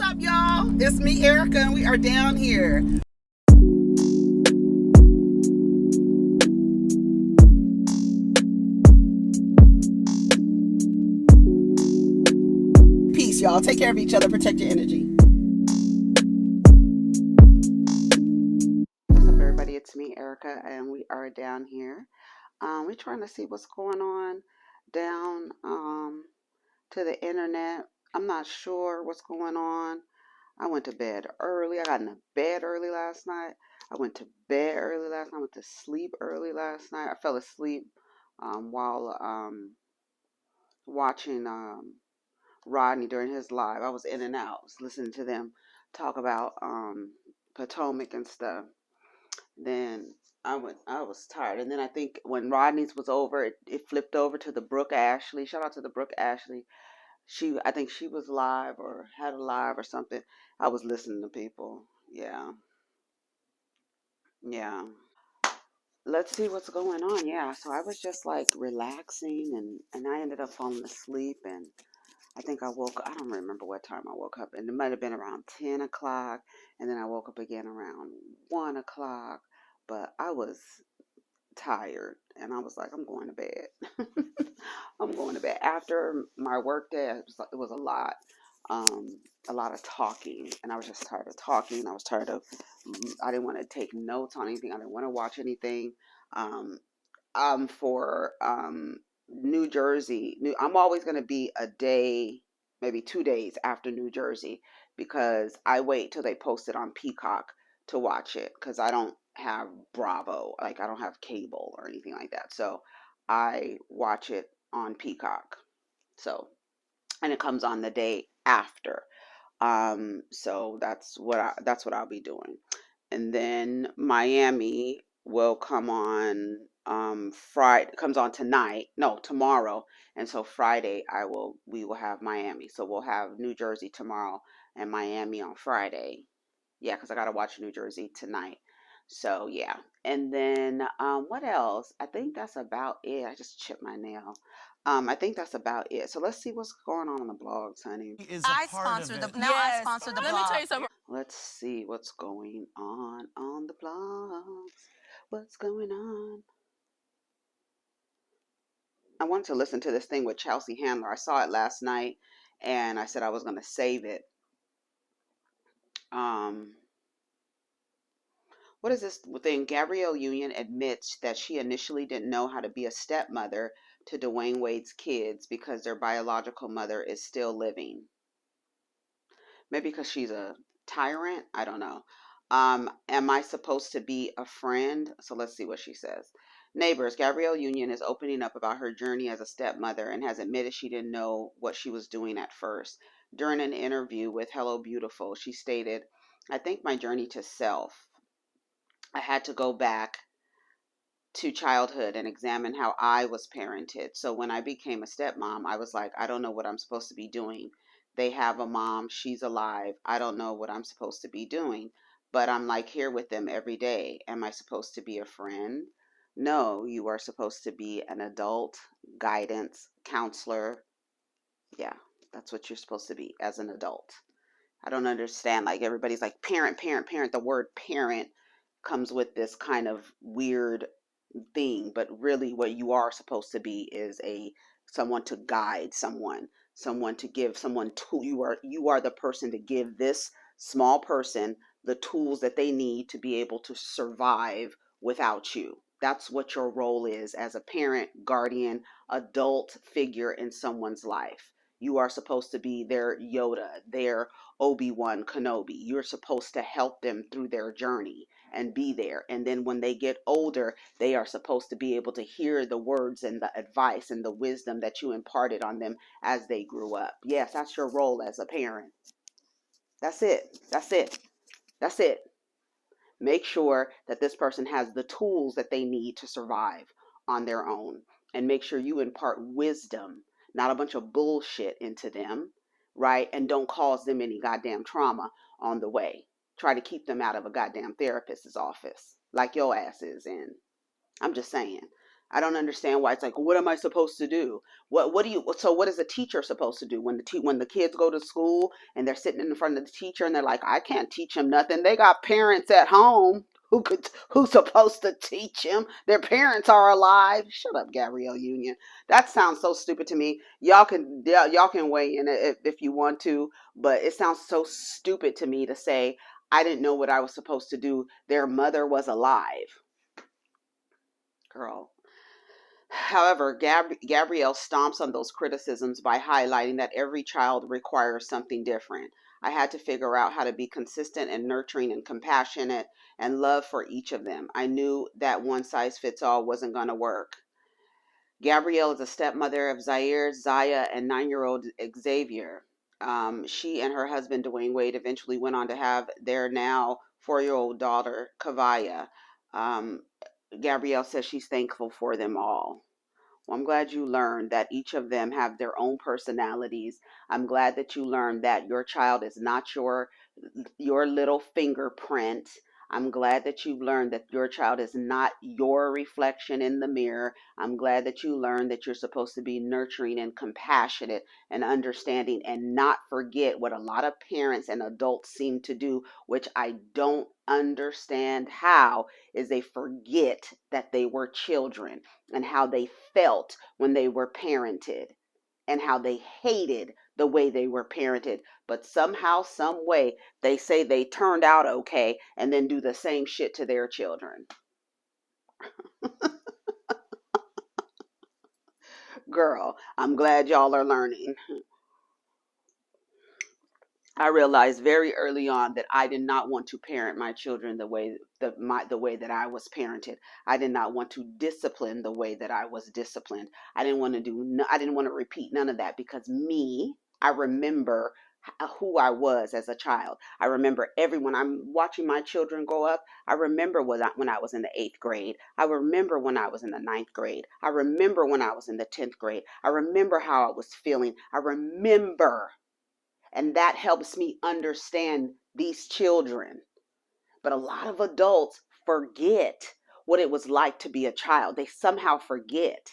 up, y'all? It's me, Erica, and we are down here. Peace, y'all. Take care of each other. Protect your energy. What's up, everybody? It's me, Erica, and we are down here. We're trying to see what's going on down to the internet. I'm not sure what's going on. I went to bed early. I got into bed early last night. I went to bed early last night. I went to sleep early last night. I fell asleep while watching Rodney during his live. I was in and out. I was listening to them talk about Potomac and stuff. Then I was tired. And then I think when Rodney's was over, it flipped over to the Brooke Ashley. Shout out to the Brooke Ashley. I think she was live or had a live or something. I was listening to people. Yeah. Yeah. Let's see what's going on. Yeah. So I was just like relaxing and I ended up falling asleep, and I think I don't remember what time I woke up. And it might have been around 10 o'clock. And then I woke up again around 1 o'clock. But I was tired and I was like, I'm going to bed. I'm going to bed. After my work day, it was a lot of talking, and I was just tired of talking. I didn't want to take notes on anything. I didn't want to watch anything. For New Jersey, I'm always going to be a day, maybe 2 days after New Jersey, because I wait till they post it on Peacock to watch it, because I don't have Bravo, like I don't have cable or anything like that. So I watch it on Peacock. So, and it comes on the day after. So that's what I'll be doing. And then Miami will come on Friday, comes on tonight, no, tomorrow. And so Friday we will have Miami. So we'll have New Jersey tomorrow and Miami on Friday. Yeah, because I gotta watch New Jersey tonight. So yeah. And then what else? I think that's about it. I just chipped my nail. I think that's about it. So let's see what's going on the blogs, honey. I sponsor the blog. Let me tell you something. Let's see what's going on the blogs. What's going on? I wanted to listen to this thing with Chelsea Handler. I saw it last night, and I said I was going to save it. What is this thing? Gabrielle Union admits that she initially didn't know how to be a stepmother to Dwayne Wade's kids because their biological mother is still living. Maybe because she's a tyrant? I don't know. Am I supposed to be a friend? So let's see what she says. Neighbors, Gabrielle Union is opening up about her journey as a stepmother and has admitted she didn't know what she was doing at first. During an interview with Hello Beautiful, she stated, I think my journey to self. I had to go back to childhood and examine how I was parented. So when I became a stepmom, I was like, I don't know what I'm supposed to be doing. They have a mom, she's alive. I don't know what I'm supposed to be doing, but I'm like here with them every day. Am I supposed to be a friend? No, you are supposed to be an adult, guidance, counselor. Yeah, that's what you're supposed to be as an adult. I don't understand. Like everybody's like parent, parent, parent. The word parent comes with this kind of weird thing, but really what you are supposed to be is someone to guide someone to give someone to you are the person to give this small person the tools that they need to be able to survive without you. That's what your role is as a parent, guardian, adult figure in someone's life. You are supposed to be their Yoda, their Obi-Wan Kenobi. You're supposed to help them through their journey and be there. And then when they get older, they are supposed to be able to hear the words and the advice and the wisdom that you imparted on them as they grew up. Yes, that's your role as a parent. That's it. That's it. That's it. Make sure that this person has the tools that they need to survive on their own. And make sure you impart wisdom, not a bunch of bullshit into them, right? And don't cause them any goddamn trauma on the way. Try to keep them out of a goddamn therapist's office like your ass is in. I'm just saying. I don't understand why it's like, what am I supposed to do? What do you, so what is a teacher supposed to do when when the kids go to school and they're sitting in front of the teacher and they're like, I can't teach them nothing. They got parents at home who's supposed to teach them. Their parents are alive. Shut up, Gabrielle Union. That sounds so stupid to me. Y'all can weigh in if you want to, but it sounds so stupid to me to say I didn't know what I was supposed to do. Their mother was alive. Girl. However, Gabrielle stomps on those criticisms by highlighting that every child requires something different. I had to figure out how to be consistent and nurturing and compassionate and love for each of them. I knew that one size fits all wasn't going to work. Gabrielle is a stepmother of Zaire, Zaya, and 9-year-old Xavier. She and her husband, Dwayne Wade, eventually went on to have their now 4-year-old daughter, Kavaya. Gabrielle says she's thankful for them all. Well, I'm glad you learned that each of them have their own personalities. I'm glad that you learned that your child is not your little fingerprint. I'm glad that you've learned that your child is not your reflection in the mirror. I'm glad that you learned that you're supposed to be nurturing and compassionate and understanding and not forget what a lot of parents and adults seem to do, which I don't understand how, is they forget that they were children and how they felt when they were parented and how they hated the way they were parented. But somehow, some way, they say they turned out okay and then do the same shit to their children. Girl, I'm glad y'all are learning. I realized very early on that I did not want to parent my children the way that I was parented. I did not want to discipline the way that I was disciplined. I didn't want to repeat none of that because I remember who I was as a child. I remember when I'm watching my children grow up. I remember when I was in the 8th grade. I remember when I was in the 9th grade. I remember when I was in the 10th grade. I remember how I was feeling. I remember. And that helps me understand these children. But a lot of adults forget what it was like to be a child. They somehow forget.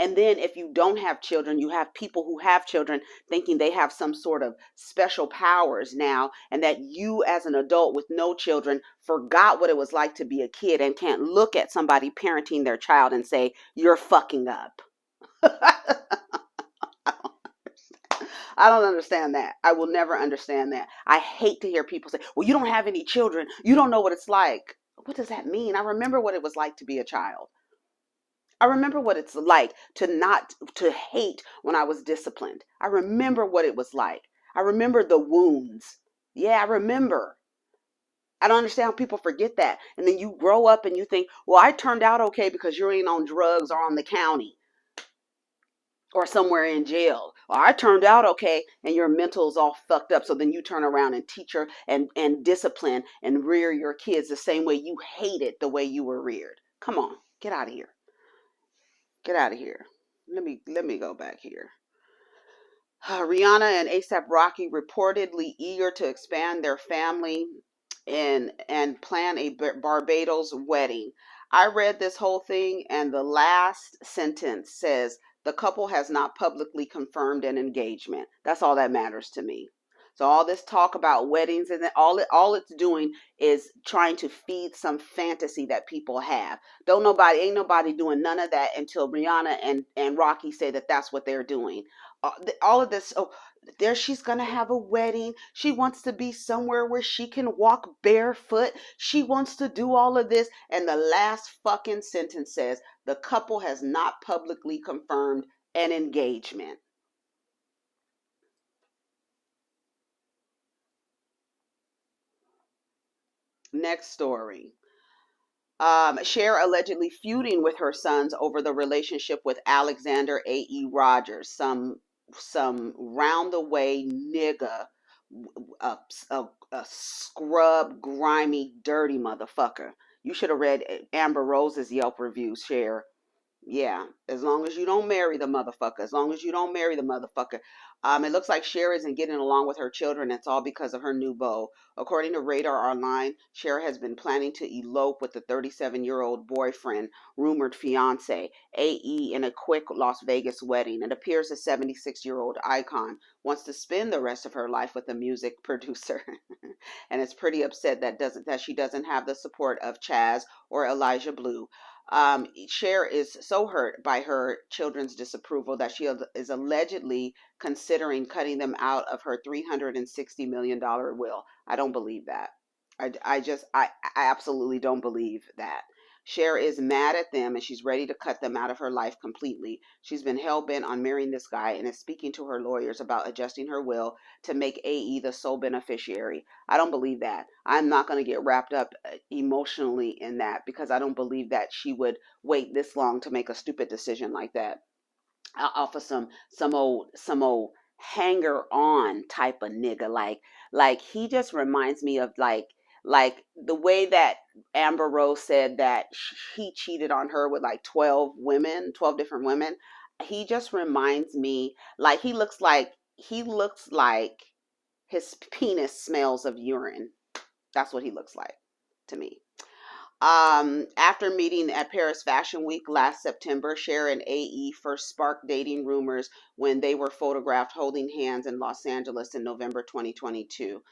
And then if you don't have children, you have people who have children thinking they have some sort of special powers now, and that you as an adult with no children forgot what it was like to be a kid and can't look at somebody parenting their child and say, you're fucking up. I don't understand that. I will never understand that. I hate to hear people say, well, you don't have any children. You don't know what it's like. What does that mean? I remember what it was like to be a child. I remember what it's like to hate when I was disciplined. I remember what it was like. I remember the wounds. Yeah, I remember. I don't understand how people forget that. And then you grow up and you think, well, I turned out okay because you ain't on drugs or on the county or somewhere in jail. Or I turned out okay and your mental's all fucked up. So then you turn around and teach her and discipline and rear your kids the same way you hated the way you were reared. Come on, get out of here. Get out of here. Let me go back here. Rihanna and A$AP Rocky reportedly eager to expand their family and plan a Barbados wedding. I read this whole thing and the last sentence says the couple has not publicly confirmed an engagement. That's all that matters to me. So all this talk about weddings and all it's doing is trying to feed some fantasy that people have. Ain't nobody doing none of that until Rihanna and Rocky say that that's what they're doing. All of this, there she's gonna have a wedding. She wants to be somewhere where she can walk barefoot. She wants to do all of this, and the last fucking sentence says the couple has not publicly confirmed an engagement. Next story. Cher allegedly feuding with her sons over the relationship with Alexander A.E. Rogers, some round the way nigga, a scrub, grimy, dirty motherfucker. You should have read Amber Rose's Yelp reviews, Cher. Yeah, as long as you don't marry the motherfucker. It looks like Cher isn't getting along with her children. It's all because of her new beau. According to Radar Online, Cher has been planning to elope with the 37-year-old boyfriend, rumored fiance, AE, in a quick Las Vegas wedding. It appears the 76-year-old icon wants to spend the rest of her life with a music producer, and is pretty upset that she doesn't have the support of Chaz or Elijah Blue. Cher is so hurt by her children's disapproval that she is allegedly considering cutting them out of her $360 million will. I don't believe that. I absolutely don't believe that. Cher is mad at them and she's ready to cut them out of her life completely. She's been hell bent on marrying this guy and is speaking to her lawyers about adjusting her will to make AE the sole beneficiary. I don't believe that. I'm not going to get wrapped up emotionally in that because I don't believe that she would wait this long to make a stupid decision like that off of some old hanger on type of nigga. Like he just reminds me of like the way that Amber Rose said that he cheated on her with like 12 different women. He just reminds me, like he looks like his penis smells of urine. That's what he looks like to me. After meeting at Paris Fashion Week last September, Cher and AE first sparked dating rumors when they were photographed holding hands in Los Angeles in November 2022.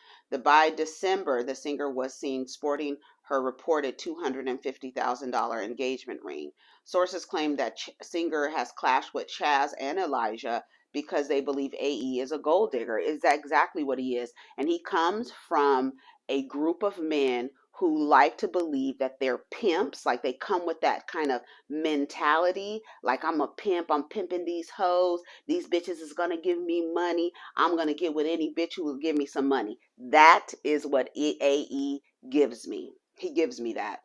By December, the singer was seen sporting her reported $250,000 engagement ring. Sources claim that singer has clashed with Chaz and Elijah because they believe AE is a gold digger. Is that exactly what he is? And he comes from a group of men who like to believe that they're pimps, like they come with that kind of mentality, like I'm a pimp, I'm pimping these hoes, these bitches is gonna give me money, I'm gonna get with any bitch who will give me some money. That is what AE gives me. He gives me that.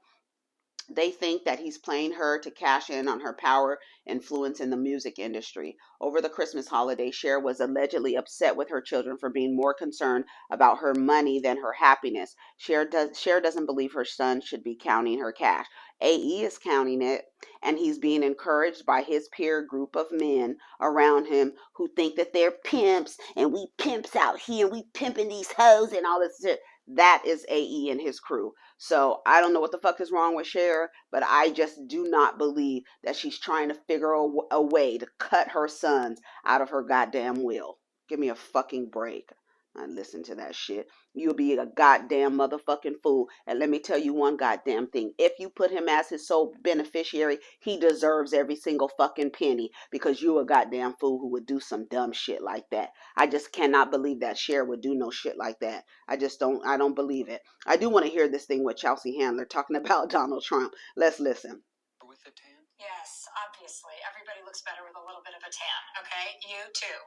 They think that he's playing her to cash in on her power influence in the music industry. Over the Christmas holiday, Cher was allegedly upset with her children for being more concerned about her money than her happiness. Cher doesn't believe her son should be counting her cash. AE is counting it, and he's being encouraged by his peer group of men around him who think that they're pimps, and we pimps out here, we pimping these hoes and all this shit. That is AE and his crew. So I don't know what the fuck is wrong with Cher, but I just do not believe that she's trying to figure a way to cut her sons out of her goddamn will. Give me a fucking break. I listen to that shit. You'll be a goddamn motherfucking fool. And let me tell you one goddamn thing. If you put him as his sole beneficiary, he deserves every single fucking penny because you're a goddamn fool who would do some dumb shit like that. I just cannot believe that Cher would do no shit like that. I don't believe it. I do want to hear this thing with Chelsea Handler talking about Donald Trump. Let's listen. With a tan? Yes, obviously. Everybody looks better with a little bit of a tan, okay? You too.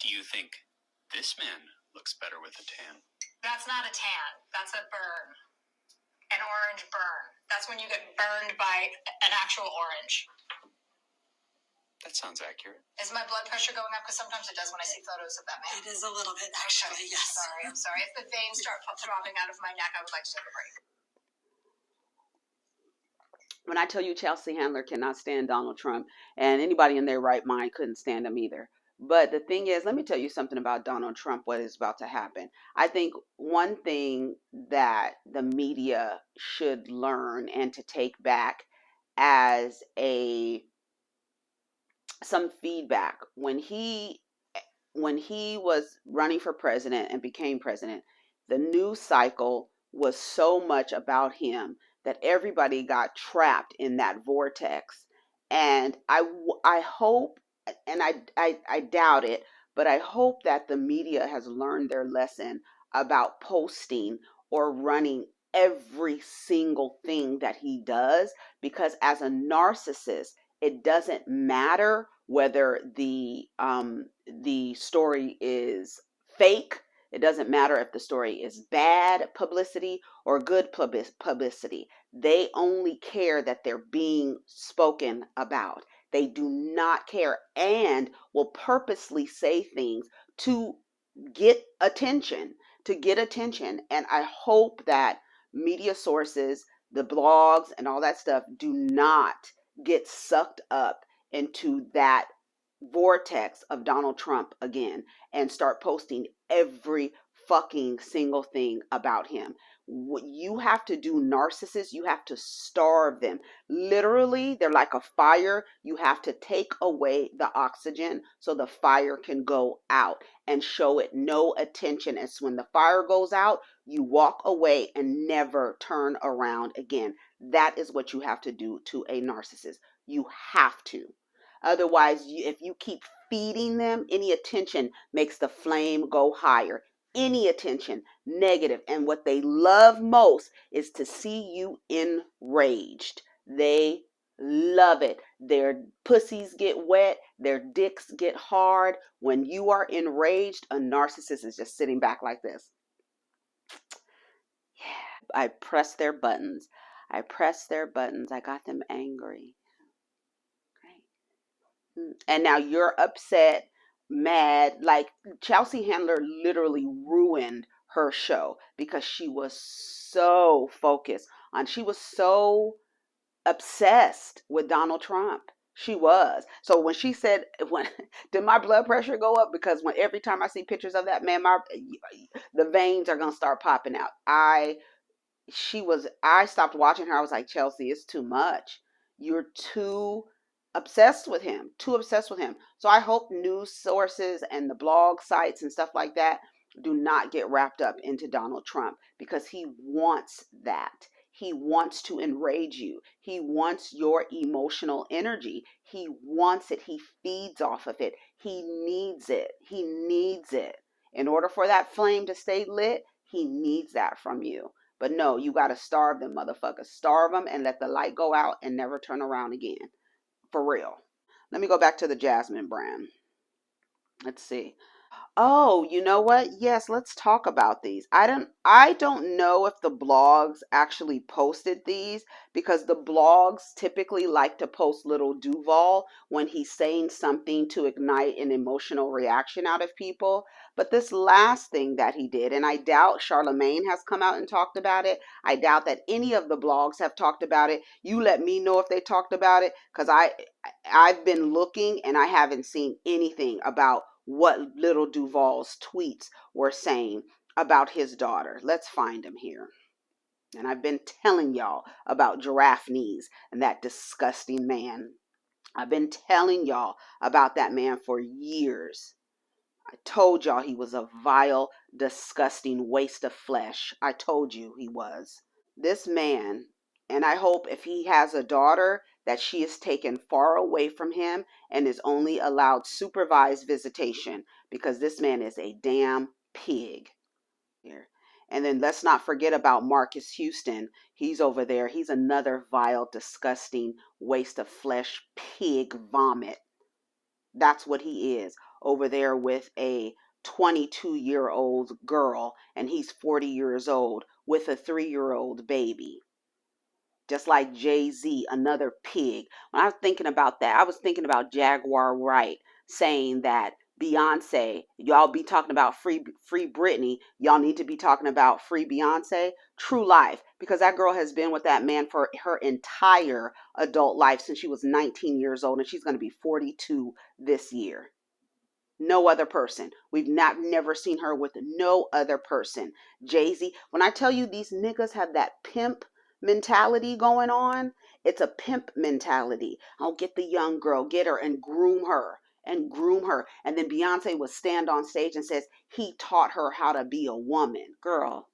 Do you think this man looks better with a tan? That's not a tan. That's a burn. An orange burn. That's when you get burned by an actual orange. That sounds accurate. Is my blood pressure going up? Because sometimes it does when I see photos of that man. It is a little bit, actually, yes. I'm sorry. If the veins start dropping out of my neck, I would like to take a break. When I tell you Chelsea Handler cannot stand Donald Trump, and anybody in their right mind couldn't stand him either. But the thing is, let me tell you something about Donald Trump, what is about to happen. I think one thing that the media should learn and to take back as some feedback when he was running for president and became president, the news cycle was so much about him that everybody got trapped in that vortex. And I hope, and I doubt it, but I hope that the media has learned their lesson about posting or running every single thing that he does, because as a narcissist, it doesn't matter whether the story is fake. It doesn't matter if the story is bad publicity or good publicity. They only care that they're being spoken about. They do not care and will purposely say things to get attention, And I hope that media sources, the blogs and all that stuff do not get sucked up into that vortex of Donald Trump again and start posting every fucking single thing about him. What you have to do, narcissists, you have to starve them. Literally, they're like a fire. You have to take away the oxygen so the fire can go out, and show it no attention. As when the fire goes out, you walk away and never turn around again. That is what you have to do to a narcissist. You have to. Otherwise, if you keep feeding them, any attention makes the flame go higher. Any attention, negative. And what they love most is to see you enraged. They love it. Their pussies get wet. Their dicks get hard. When you are enraged, a narcissist is just sitting back like this. Yeah, I press their buttons. I press their buttons. I got them angry. And now you're upset, mad. Like Chelsea Handler literally ruined her show because she was so focused on, she was so obsessed with Donald Trump. She was. So when she said, when did my blood pressure go up? Because when every time I see pictures of that man, the veins are gonna start popping out. I stopped watching her. I was like, Chelsea, it's too much. You're too obsessed with him, too obsessed with him. So I hope news sources and the blog sites and stuff like that do not get wrapped up into Donald Trump, because he wants that. He wants to enrage you. He wants your emotional energy. He wants it. He feeds off of it. He needs it. He needs it. In order for that flame to stay lit, he needs that from you. But no, you got to starve them motherfuckers. Starve them and let the light go out and never turn around again. For real. Let me go back to the Jasmine brand. Let's see. Oh, you know what? Yes, let's talk about these. I don't know if the blogs actually posted these, because the blogs typically like to post little Duval when he's saying something to ignite an emotional reaction out of people. But this last thing that he did, and I doubt Charlemagne has come out and talked about it. I doubt that any of the blogs have talked about it. You let me know if they talked about it, because I've been looking and I haven't seen anything about what little Duval's tweets were saying about his daughter. Let's find him here. And I've been telling y'all about giraffe knees and that disgusting man. I've been telling y'all about that man for years. I told y'all he was a vile, disgusting waste of flesh. I told you he was. This man, and I hope if he has a daughter, that she is taken far away from him and is only allowed supervised visitation, because this man is a damn pig. Here. And then let's not forget about Marcus Houston. He's over there. He's another vile, disgusting waste of flesh, pig vomit. That's what he is over there with a 22-year-old girl, and he's 40 years old with a 3-year-old baby. Just like Jay-Z, another pig. When I was thinking about that, I was thinking about Jaguar Wright saying that Beyonce, y'all be talking about free Britney, y'all need to be talking about free Beyonce. True life, because that girl has been with that man for her entire adult life since she was 19 years old, and she's going to be 42 this year. No other person. We've never seen her with no other person. Jay-Z, when I tell you these niggas have that pimp mentality going on, it's a pimp mentality. I'll get the young girl, get her and groom her and groom her. And then Beyonce would stand on stage and says, he taught her how to be a woman. Girl.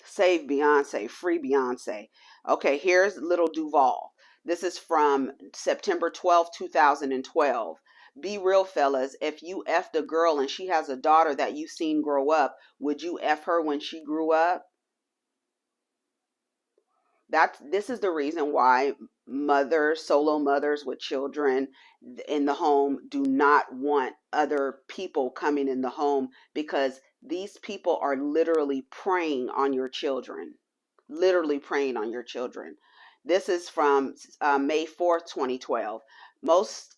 Save Beyonce, free Beyonce. Okay, here's little Duval. This is from September 12th, 2012. Be real, fellas. If you effed a girl and she has a daughter that you've seen grow up, would you F her when she grew up? This is the reason why solo mothers with children in the home do not want other people coming in the home, because these people are literally preying on your children. Literally preying on your children. This is from May 4th, 2012. Most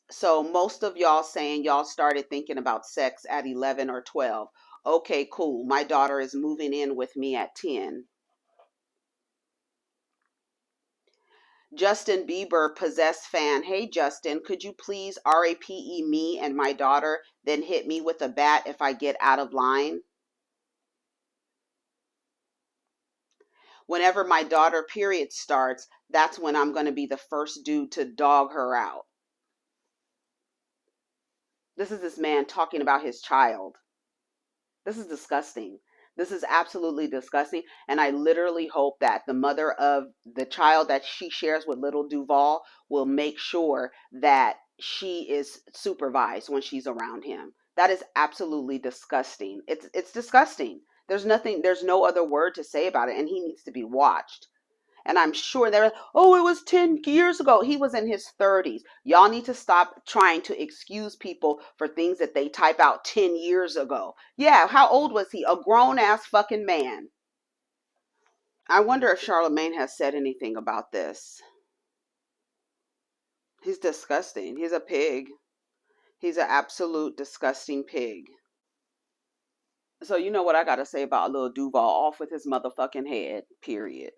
of y'all saying y'all started thinking about sex at 11 or 12. Okay, cool. My daughter is moving in with me at 10. Justin Bieber possessed fan. Hey Justin, could you please RAPE me and my daughter, then hit me with a bat if I get out of line? Whenever my daughter period starts, that's when I'm going to be the first dude to dog her out. This is this man talking about his child. This is disgusting. This is absolutely disgusting. And I literally hope that the mother of the child that she shares with little Duval will make sure that she is supervised when she's around him. That is absolutely disgusting. It's disgusting. There's no other word to say about it. And he needs to be watched. And I'm sure they're, oh, it was 10 years ago. He was in his 30s. Y'all need to stop trying to excuse people for things that they type out 10 years ago. Yeah, how old was he? A grown-ass fucking man. I wonder if Charlemagne has said anything about this. He's disgusting. He's a pig. He's an absolute disgusting pig. So you know what I got to say about little Duval? Off with his motherfucking head, period.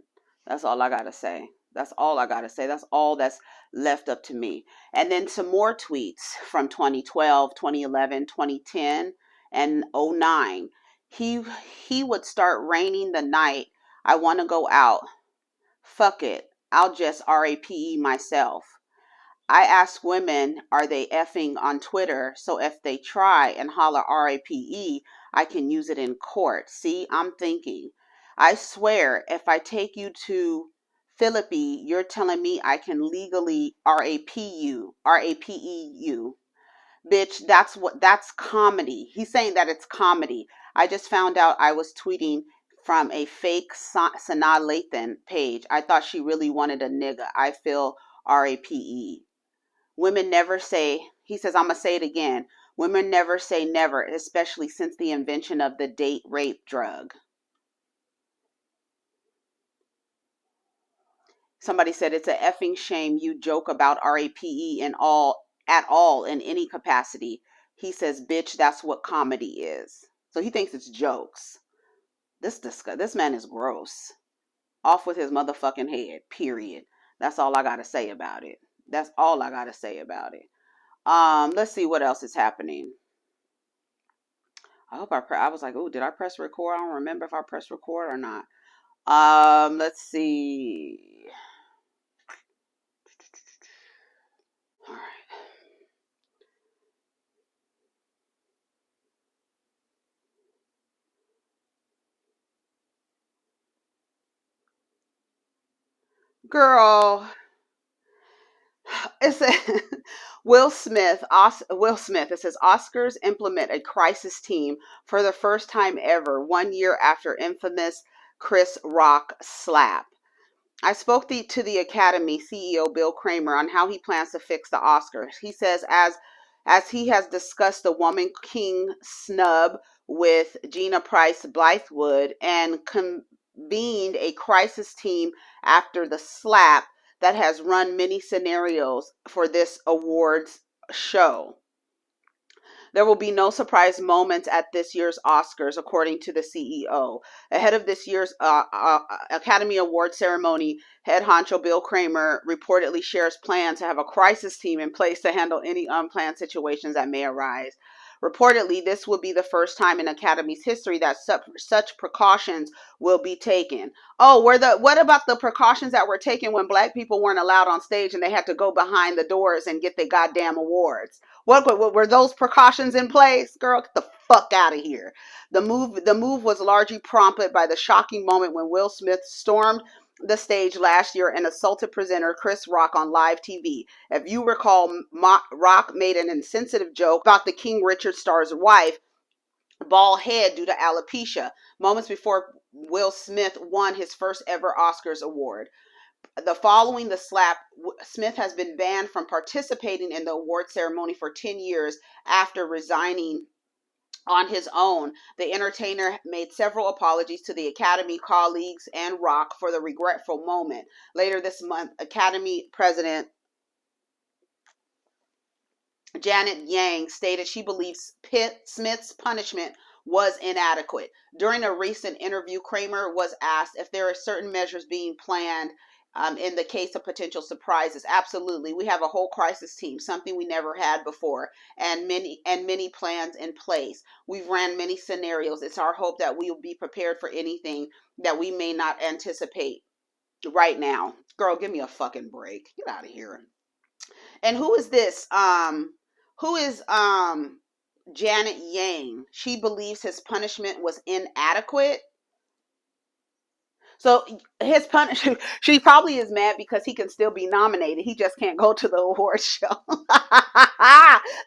That's all I got to say. That's all I got to say. That's all that's left up to me. And then some more tweets from 2012, 2011, 2010, and 09. He would start raining the night. I want to go out. Fuck it. I'll just RAPE myself. I ask women, are they effing on Twitter? So if they try and holler RAPE, I can use it in court. See, I'm thinking. I swear, if I take you to Philippi, you're telling me I can legally RAPE you. Bitch, that's comedy. He's saying that it's comedy. I just found out I was tweeting from a fake Sanaa Lathan page. I thought she really wanted a nigga. I feel RAPE. Women never say, he says, I'm going to say it again. Women never say never, especially since the invention of the date rape drug. Somebody said it's a effing shame you joke about RAPE at all in any capacity. He says, bitch, that's what comedy is. So he thinks it's jokes. This man is gross. Off with his motherfucking head, period. That's all I got to say about it. That's all I got to say about it. Let's see what else is happening. I hope I was like, oh, did I press record? I don't remember if I pressed record or not. Let's see. All right. Girl, it says Will Smith. It says Oscars implement a crisis team for the first time ever, 1 year after infamous Chris Rock slap. I spoke to the Academy CEO Bill Kramer on how he plans to fix the Oscars. He says as he has discussed the Woman King snub with Gina Price Blythewood and convened a crisis team after the slap that has run many scenarios for this awards show. There will be no surprise moments at this year's Oscars, according to the CEO. Ahead of this year's Academy Award ceremony, head honcho Bill Kramer reportedly shares plans to have a crisis team in place to handle any unplanned situations that may arise. Reportedly, this will be the first time in Academy's history that such precautions will be taken. Oh, what about the precautions that were taken when black people weren't allowed on stage and they had to go behind the doors and get their goddamn awards? What were those precautions in place? Girl, get the fuck out of here. The move was largely prompted by the shocking moment when Will Smith stormed the stage last year and assaulted presenter Chris Rock on live TV. If you recall, Rock made an insensitive joke about the King Richard star's wife, bald head due to alopecia, moments before Will Smith won his first ever Oscars award. Following the slap, Smith has been banned from participating in the award ceremony for 10 years after resigning on his own. The entertainer made several apologies to the Academy colleagues and Rock for the regretful moment. Later this month, Academy President Janet Yang stated she believes Smith's punishment was inadequate. During a recent interview, Kramer was asked if there are certain measures being planned in the case of potential surprises. Absolutely. We have a whole crisis team, something we never had before, and many plans in place. We've ran many scenarios. It's our hope that we will be prepared for anything that we may not anticipate right now. Girl, give me a fucking break. Get out of here. And who is this? Who is Janet Yang? She believes his punishment was inadequate. So his punishment, she probably is mad because he can still be nominated. He just can't go to the award show. That's all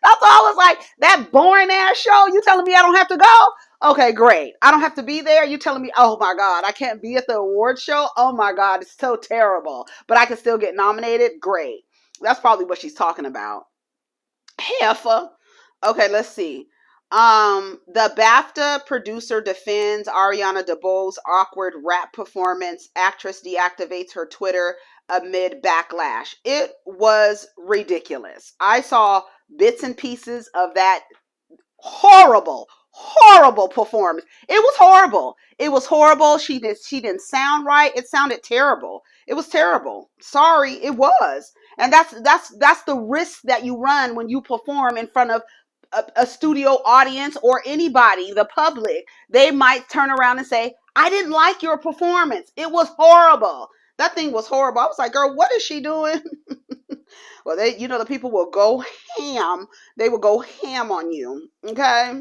I was like, that boring ass show. You telling me I don't have to go? Okay, great. I don't have to be there. You telling me, oh my God, I can't be at the award show? Oh my God, it's so terrible. But I can still get nominated? Great. That's probably what she's talking about. Heifer. Okay, let's see. The BAFTA producer defends Ariana DeBose's awkward rap performance. Actress deactivates her Twitter amid backlash. It was ridiculous. I saw bits and pieces of that horrible performance. It was horrible. It was horrible. She didn't sound right. It sounded terrible. It was terrible. Sorry, it was. And that's the risk that you run when you perform in front of a studio audience or anybody, the public. They might turn around and say, I didn't like your performance. It was horrible. That thing was horrible. I was like, girl, what is she doing? Well, the people will go ham. They will go ham on you. Okay.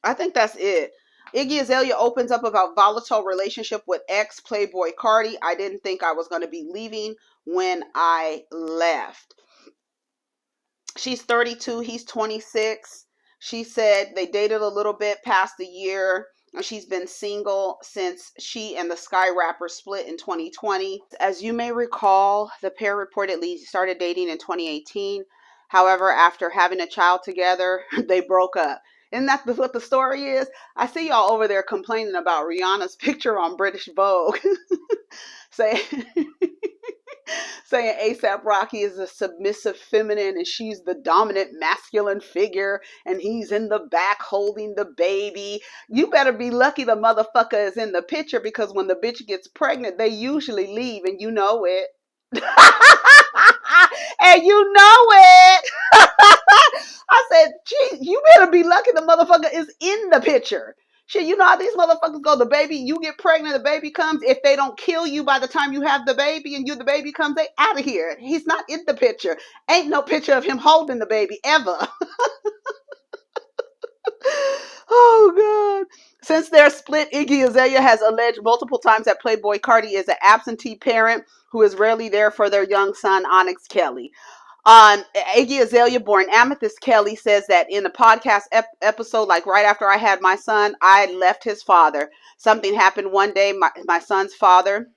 I think that's it. Iggy Azalea opens up about volatile relationship with ex Playboy Cardi. I didn't think I was going to be leaving when I left. She's 32. He's 26. She said they dated a little bit past a year. She's been single since she and the Sky rapper split in 2020. As you may recall, the pair reportedly started dating in 2018. However, after having a child together, they broke up. Isn't that what the story is? I see y'all over there complaining about Rihanna's picture on British Vogue. saying A$AP Rocky is a submissive feminine and she's the dominant masculine figure and he's in the back holding the baby. You better be lucky the motherfucker is in the picture, because when the bitch gets pregnant, they usually leave, and you know it. And you know it. I said, gee, you better be lucky the motherfucker is in the picture. Shit, you know how these motherfuckers go. The baby, you get pregnant, the baby comes. If they don't kill you by the time you have the baby and the baby comes, they out of here. He's not in the picture. Ain't no picture of him holding the baby ever. Oh, God. Since their split, Iggy Azalea has alleged multiple times that Playboy Cardi is an absentee parent who is rarely there for their young son, Onyx Kelly. Iggy Azalea, born Amethyst Kelly, says that in the podcast episode, like right after I had my son, I left his father. Something happened one day, my son's father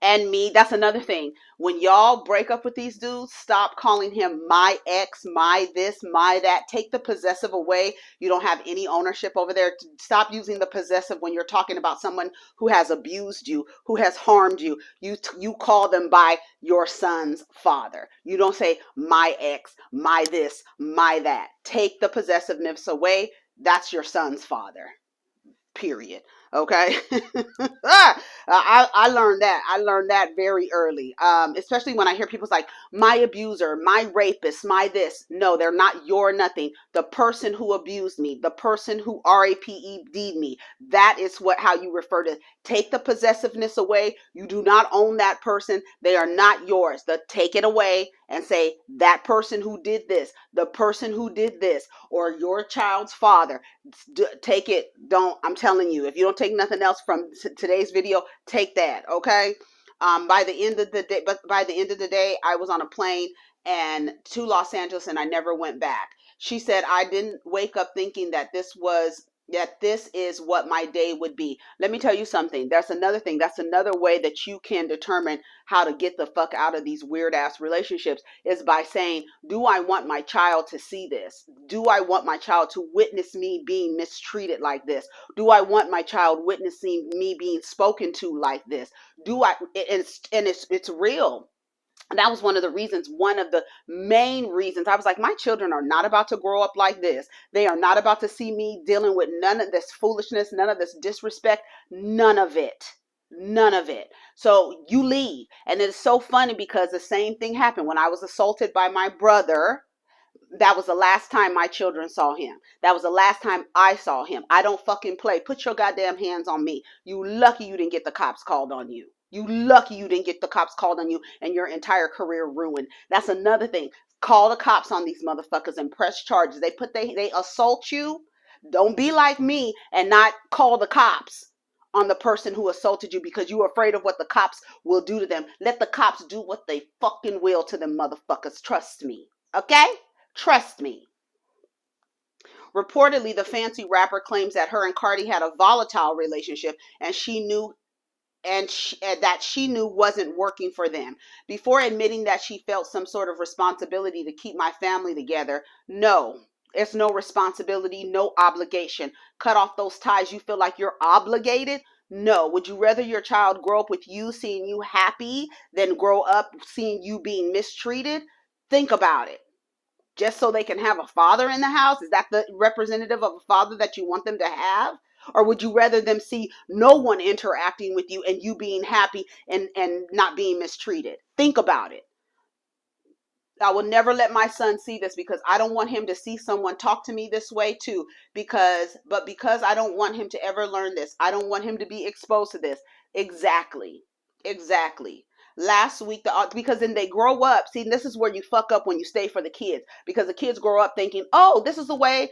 and me. That's another thing. When y'all break up with these dudes, stop calling him my ex, my this, my that. Take the possessive away. You don't have any ownership over there. Stop using the possessive when you're talking about someone who has abused you, who has harmed you. You call them by your son's father. You don't say my ex, my this, my that. Take the possessiveness away. That's your son's father. Period. Okay. I learned that. I learned that very early. Especially when I hear people's like, my abuser, my rapist, my this. No, they're not your nothing. The person who abused me, the person who RAPED'd me. That is how you refer to. Take the possessiveness away. You do not own that person. They are not yours. Take it away and say that person who did this, the person who did this, or your child's father. Take it. I'm telling you, if you don't take nothing else from today's video, take that. Okay. By the end of the day, I was on a plane to Los Angeles and I never went back. She said, I didn't wake up thinking that this is what my day would be. Let me tell you something. That's another thing. That's another way that you can determine how to get the fuck out of these weird ass relationships, is by saying, do I want my child to see this? Do I want my child to witness me being mistreated like this? Do I want my child witnessing me being spoken to like this? It's real. And that was one of the main reasons I was like, my children are not about to grow up like this. They are not about to see me dealing with none of this foolishness, none of this disrespect, none of it. None of it. So you leave. And it's so funny because the same thing happened when I was assaulted by my brother. That was the last time my children saw him. That was the last time I saw him. I don't fucking play. Put your goddamn hands on me. You lucky you didn't get the cops called on you. You lucky you didn't get the cops called on you and your entire career ruined. That's another thing. Call the cops on these motherfuckers and press charges. They assault you. Don't be like me and not call the cops on the person who assaulted you because you're afraid of what the cops will do to them. Let the cops do what they fucking will to them motherfuckers. Trust me. Okay? Trust me. Reportedly, the fancy rapper claims that her and Cardi had a volatile relationship and that she knew wasn't working for them. Before admitting that she felt some sort of responsibility to keep my family together, no, it's no responsibility, no obligation. Cut off those ties. You feel like you're obligated? No. Would you rather your child grow up with you seeing you happy than grow up seeing you being mistreated? Think about it. Just so they can have a father in the house? Is that the representative of a father that you want them to have? Or would you rather them see no one interacting with you and you being happy and not being mistreated? Think about it. I will never let my son see this because I don't want him to see someone talk to me this way too. Because I don't want him to ever learn this. I don't want him to be exposed to this. Exactly. Last week, because then they grow up. See, this is where you fuck up when you stay for the kids. Because the kids grow up thinking, oh, this is the way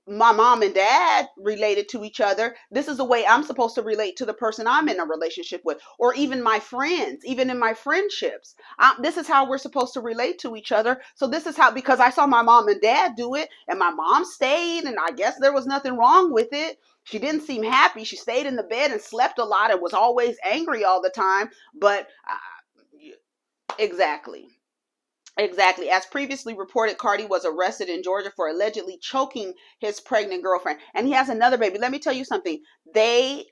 my mom and dad related to each other. This is the way I'm supposed to relate to the person I'm in a relationship with. Or even my friends, even in my friendships. This is how we're supposed to relate to each other. So this is how, because I saw my mom and dad do it, and my mom stayed, and I guess there was nothing wrong with it. She didn't seem happy. She stayed in the bed and slept a lot and was always angry all the time. But exactly. As previously reported, Cardi was arrested in Georgia for allegedly choking his pregnant girlfriend. And he has another baby. Let me tell you something. They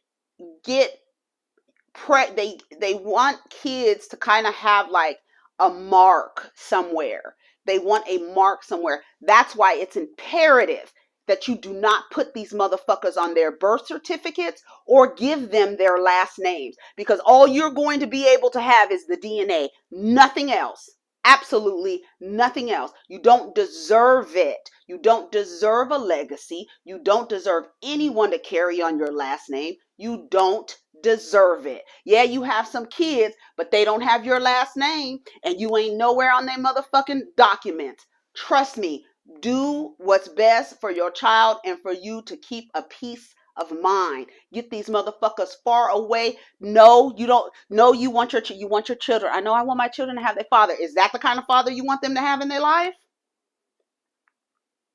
want kids to kind of have like a mark somewhere. They want a mark somewhere. That's why it's imperative that you do not put these motherfuckers on their birth certificates or give them their last names, because all you're going to be able to have is the DNA, nothing else. Absolutely nothing else. You don't deserve it. You don't deserve a legacy. You don't deserve anyone to carry on your last name. You don't deserve it. Yeah, you have some kids, but they don't have your last name, and you ain't nowhere on their motherfucking documents. Trust me. Do what's best for your child and for you to keep a peace of mind. Get these motherfuckers far away. No, you don't. No, you want your children. I know I want my children to have their father. Is that the kind of father you want them to have in their life?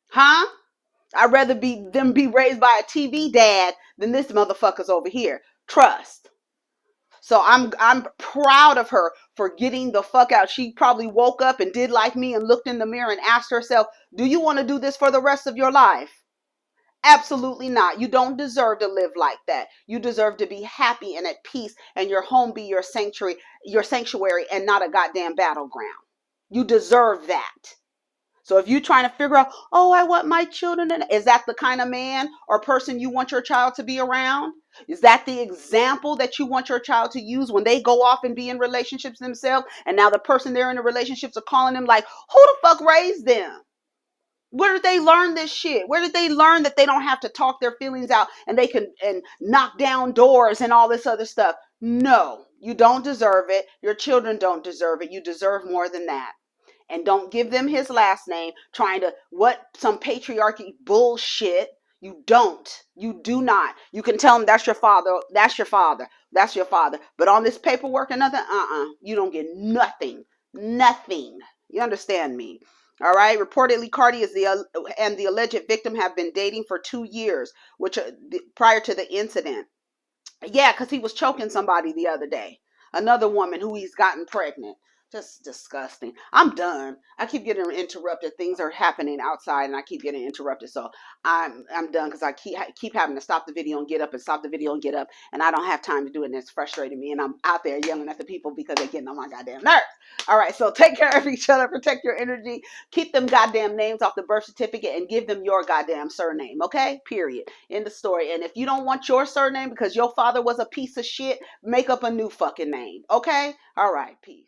Huh? I'd rather them be raised by a TV dad than this motherfucker's over here. Trust. So I'm proud of her for getting the fuck out. She probably woke up and did like me and looked in the mirror and asked herself, do you want to do this for the rest of your life? Absolutely not. You don't deserve to live like that. You deserve to be happy and at peace and your home be your sanctuary and not a goddamn battleground. You deserve that. So if you're trying to figure out, oh, I want my children, is that the kind of man or person you want your child to be around? Is that the example that you want your child to use when they go off and be in relationships themselves? And now the person they're in the relationships are calling them like, who the fuck raised them? Where did they learn this shit? Where did they learn that they don't have to talk their feelings out and they can and knock down doors and all this other stuff? No, you don't deserve it. Your children don't deserve it. You deserve more than that. And don't give them his last name trying to some patriarchy bullshit. You don't. You do not. You can tell them that's your father. That's your father. That's your father. But on this paperwork and nothing, you don't get nothing. Nothing. You understand me? All right. Reportedly, Cardi and the alleged victim have been dating for 2 years, which prior to the incident. Yeah, because he was choking somebody the other day. Another woman who he's gotten pregnant. Just disgusting. I'm done. I keep getting interrupted. Things are happening outside, and I keep getting interrupted. So I'm done because I keep having to stop the video and get up and stop the video and get up, and I don't have time to do it. And it's frustrating me. And I'm out there yelling at the people because they're getting on my goddamn nerves. All right. So take care of each other. Protect your energy. Keep them goddamn names off the birth certificate and give them your goddamn surname. Okay. Period. End of story. And if you don't want your surname because your father was a piece of shit, make up a new fucking name. Okay. All right. Peace.